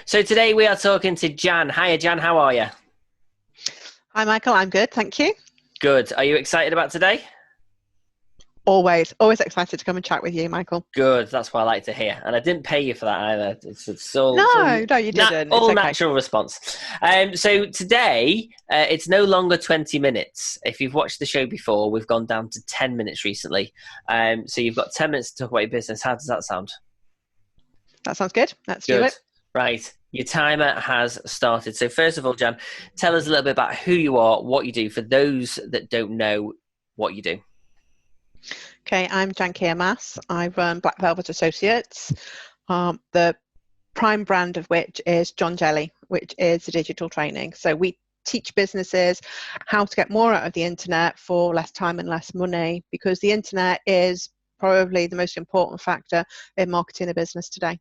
So today we are talking to Jan. Hiya, Jan. How are you? Hi, Michael. I'm good. Thank you. Good. Are you excited about today? Always excited to come and chat with you, Michael. Good. That's what I like to hear. And I didn't pay you for that either. No, no, you didn't. It's All okay. natural response. So today it's no longer 20 minutes. If you've watched the show before, we've gone down to 10 minutes recently. So you've got 10 minutes to talk about your business. How does that sound? That sounds good. Let's do Good. it. Right. Your timer has started. So first of all, Jan, tell us a little bit about who you are, what you do for those that don't know what you do. Okay, I'm Jan Kiermasz. I run Black Velvet Associates, the prime brand of which is John Jelly, which is the digital training. So we teach businesses how to get more out of the internet for less time and less money, because the internet is probably the most important factor in marketing a business today.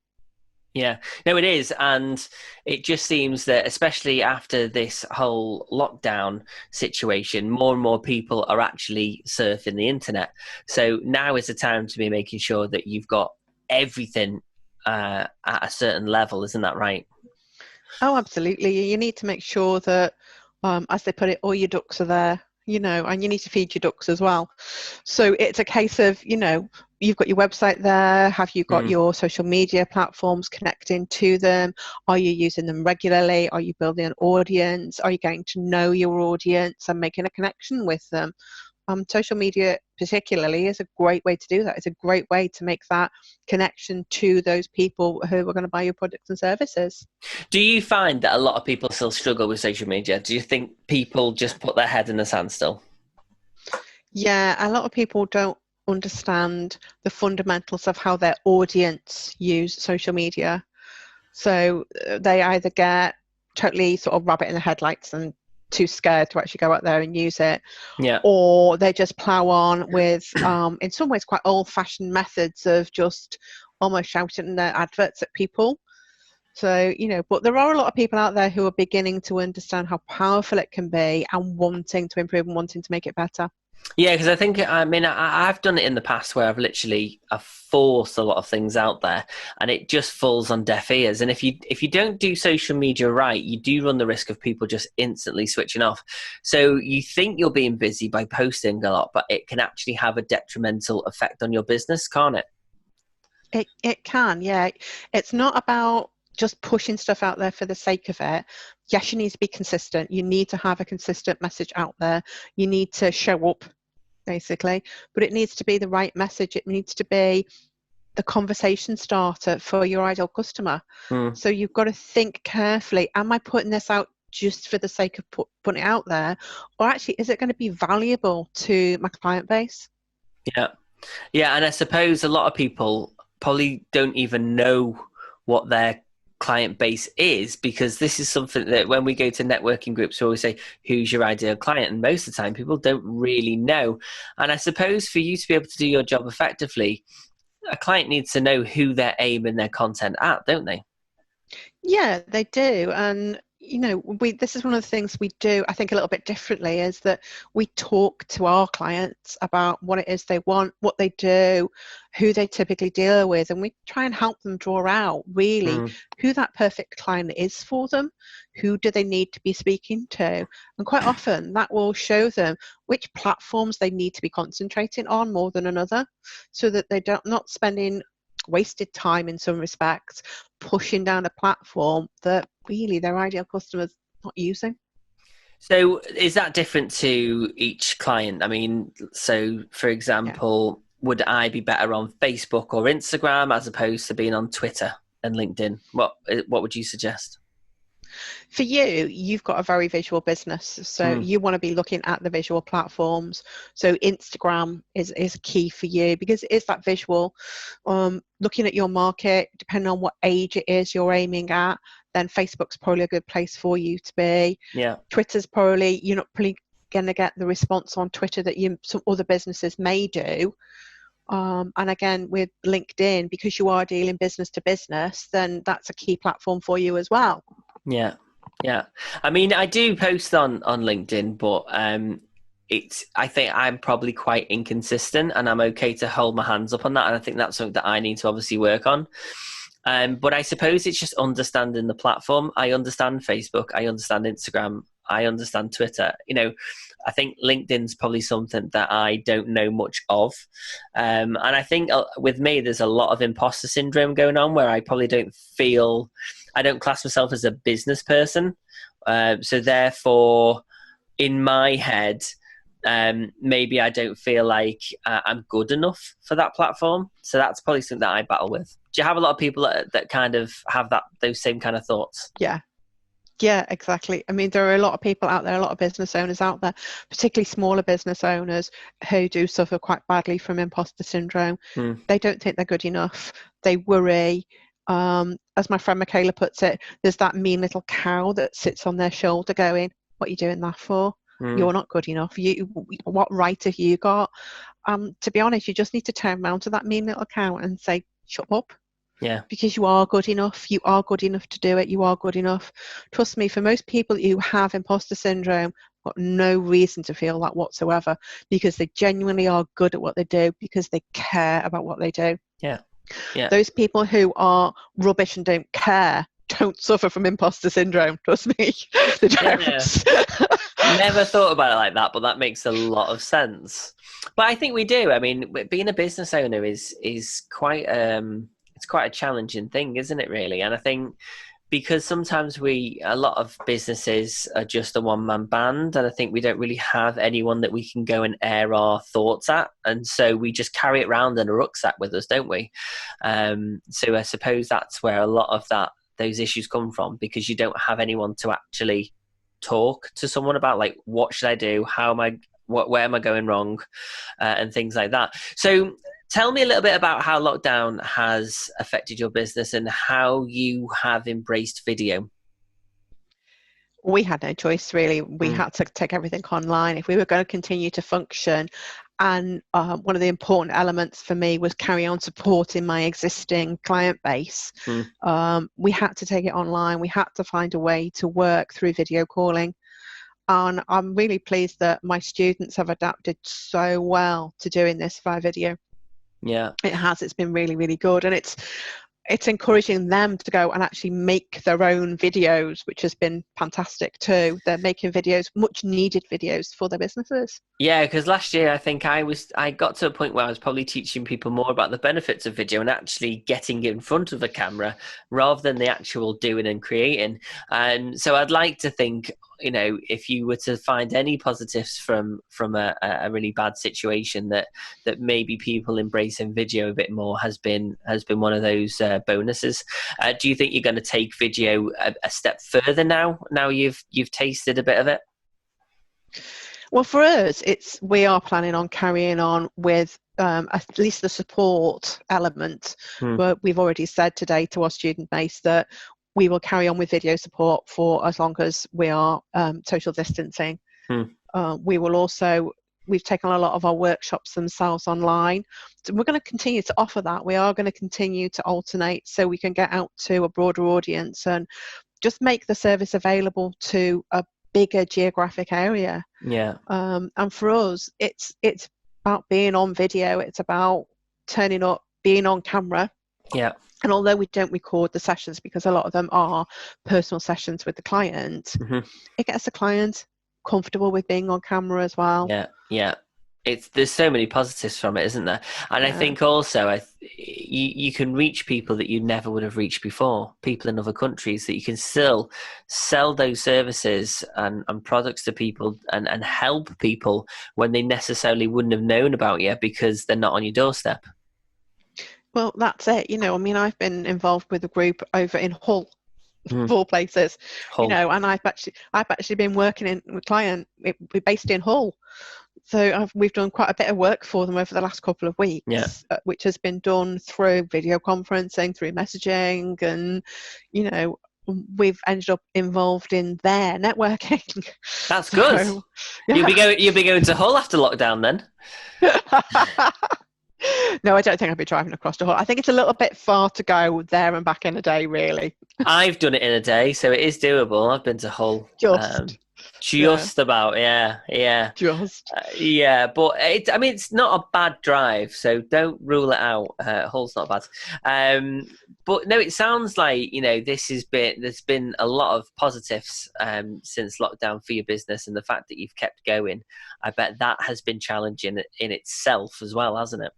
Yeah, no, it is. And it just seems that, especially after this whole lockdown situation, more and more people are actually surfing the internet. So now is the time to be making sure that you've got everything at a certain level. Isn't that right? Oh, absolutely. You need to make sure that, as they put it, all your ducks are there, and you need to feed your ducks as well. So it's a case of, you've got your website there. Have you got Mm. your social media platforms connecting to them? Are you using them regularly? Are you building an audience? Are you getting to know your audience and making a connection with them? Social media particularly is a great way to do that. It's a great way to make that connection to those people who are going to buy your products and services. Do you find that a lot of people still struggle with social media? Do you think people just put their head in the sand still? Yeah, a lot of people don't understand the fundamentals of how their audience use social media. So they either get totally sort of rabbit in the headlights and too scared to actually go out there and use it, Yeah. or they just plow on with, in some ways, quite old-fashioned methods of just almost shouting their adverts at people. So, but there are a lot of people out there who are beginning to understand how powerful it can be and wanting to improve and wanting to make it better. Yeah, because I've done it in the past where I've forced a lot of things out there, and it just falls on deaf ears. And if you don't do social media right, you do run the risk of people just instantly switching off. So you think you're being busy by posting a lot, but it can actually have a detrimental effect on your business, can't it? It can, yeah. It's not about just pushing stuff out there for the sake of it. Yes, you need to be consistent. You need to have a consistent message out there. You need to show up, basically, but it needs to be the right message. It needs to be the conversation starter for your ideal customer. Mm. So you've got to think carefully. Am I putting this out just for the sake of putting it out there? Or actually, is it going to be valuable to my client base? Yeah. Yeah, and I suppose a lot of people probably don't even know what their client base is, because this is something that when we go to networking groups, we always say, who's your ideal client? And most of the time, people don't really know. And I suppose for you to be able to do your job effectively, a client needs to know who they're aiming their content at, don't they? Yeah, they do. And we this is one of the things we do, I think, a little bit differently, is that we talk to our clients about what it is they want, what they do, who they typically deal with, and we try and help them draw out really Mm. who that perfect client is for them, who do they need to be speaking to. And quite often that will show them which platforms they need to be concentrating on more than another, so that they don't not spending wasted time in some respects pushing down a platform that really their ideal customers not using. So is that different to each client? I mean, so for Yeah. example, would I be better on Facebook or Instagram as opposed to being on Twitter and LinkedIn? What would you suggest? For you, you've got a very visual business, so Mm. you want to be looking at the visual platforms. So Instagram is key for you because it is that visual. Looking at your market, depending on what age it is you're aiming at, then Facebook's probably a good place for you to be. Yeah. Twitter's probably, you're not probably going to get the response on Twitter that some other businesses may do. And again, with LinkedIn, because you are dealing business to business, then that's a key platform for you as well. Yeah, yeah. I mean, I do post on LinkedIn, but it's I think I'm probably quite inconsistent, and I'm okay to hold my hands up on that. And I think that's something that I need to obviously work on. But I suppose it's just understanding the platform. I understand Facebook. I understand Instagram. I understand Twitter. I think LinkedIn's probably something that I don't know much of. And I think with me, there's a lot of imposter syndrome going on where I probably I don't class myself as a business person. So therefore, in my head, maybe I don't feel like I'm good enough for that platform. So that's probably something that I battle with. Do you have a lot of people that kind of have those same kind of thoughts? Yeah, exactly. I mean, there are a lot of people out there, a lot of business owners out there, particularly smaller business owners who do suffer quite badly from imposter syndrome. They don't think they're good enough. They worry. As my friend Michaela puts it, there's that mean little cow that sits on their shoulder going, what are you doing that for? You're not good enough. What right have you got? To be honest, you just need to turn around to that mean little cow and say, shut up. Yeah. Because you are good enough. You are good enough to do it. You are good enough. Trust me, for most people who have imposter syndrome, got no reason to feel that whatsoever, because they genuinely are good at what they do, because they care about what they do. Yeah. Those people who are rubbish and don't care don't suffer from imposter syndrome. Trust me, they don't. Yeah. Never thought about it like that, but that makes a lot of sense. But I think we do. I mean, being a business owner is quite it's quite a challenging thing, isn't it, really? And I think because sometimes a lot of businesses are just a one-man band, and I think we don't really have anyone that we can go and air our thoughts at, and so we just carry it around in a rucksack with us, don't we? So I suppose that's where a lot of those issues come from, because you don't have anyone to actually talk to someone about, like, what should I do? Where am I going wrong? And things like that. So tell me a little bit about how lockdown has affected your business and how you have embraced video. We had no choice, really. We had to take everything online if we were going to continue to function. And one of the important elements for me was carry on supporting my existing client base. We had to take it online. We had to find a way to work through video calling. And I'm really pleased that my students have adapted so well to doing this via video. Yeah, it's been really, really good. And it's encouraging them to go and actually make their own videos, which has been fantastic too. They're making videos, much needed videos for their businesses. Yeah, because last year I think I got to a point where I was probably teaching people more about the benefits of video and actually getting in front of a camera rather than the actual doing and creating. And so I'd like to think, if you were to find any positives from a really bad situation, that maybe people embracing video a bit more has been one of those bonuses. Do you think you're going to take video a step further now you've tasted a bit of it? Well, for us, we are planning on carrying on with at least the support element. But we've already said today to our student base that we will carry on with video support for as long as we are social distancing. We've taken a lot of our workshops themselves online. So we're going to continue to offer that. We are going to continue to alternate so we can get out to a broader audience and just make the service available to a bigger geographic area. Yeah. And for us, it's about being on video. It's about turning up, being on camera. Yeah. And although we don't record the sessions because a lot of them are personal sessions with the client, it gets the client comfortable with being on camera as well. Yeah. There's so many positives from it, isn't there? And I think also you can reach people that you never would have reached before, people in other countries, that you can still sell those services and products to people and help people when they necessarily wouldn't have known about you because they're not on your doorstep. Well, that's it. I've been involved with a group over in Hull, of all places, and I've actually been working with a client. We're based in Hull. So we've done quite a bit of work for them over the last couple of weeks, which has been done through video conferencing, through messaging, and, we've ended up involved in their networking. That's good. So, You'll be going to Hull after lockdown then? No, I don't think I'll be driving across to Hull. I think it's a little bit far to go there and back in a day, really. I've done it in a day, so it is doable. I've been to Hull. Just about, yeah. Just. But it's not a bad drive, so don't rule it out. Hull's not bad. But no, it sounds like, there's been a lot of positives since lockdown for your business, and the fact that you've kept going, I bet that has been challenging in itself as well, hasn't it?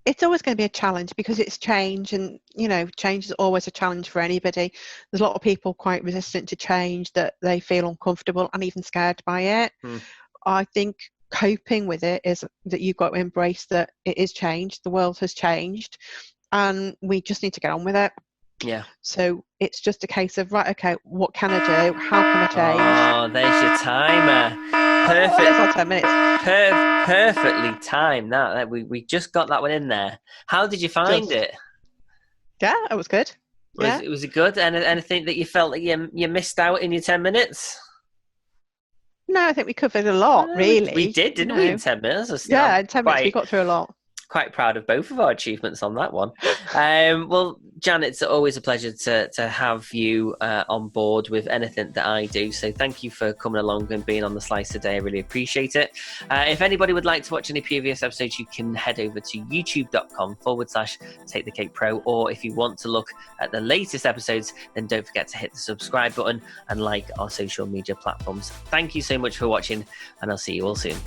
It's always going to be a challenge because it's change, and change is always a challenge for anybody. There's a lot of people quite resistant to change, that they feel uncomfortable and even scared by it. I think coping with it is that you've got to embrace that it is changed, the world has changed, and we just need to get on with it. Yeah. So it's just a case of, right, okay, what can I do? How can I change? Oh, there's your timer. Perfect. There's our 10 minutes. Perfectly timed that. We just got that one in there. How did you find it? Yeah, it was good. Was it good? And anything that you felt that you missed out in your 10 minutes? No, I think we covered a lot, really. We did, didn't we, in 10 minutes? Yeah, in 10 minutes we got through a lot. Quite proud of both of our achievements on that one. Well, Jan, it's always a pleasure to have you on board with anything that I do. So thank you for coming along and being on the slice today. I really appreciate it. If anybody would like to watch any previous episodes, you can head over to youtube.com/Take the Cake Pro. Or if you want to look at the latest episodes, then don't forget to hit the subscribe button and like our social media platforms. Thank you so much for watching, and I'll see you all soon.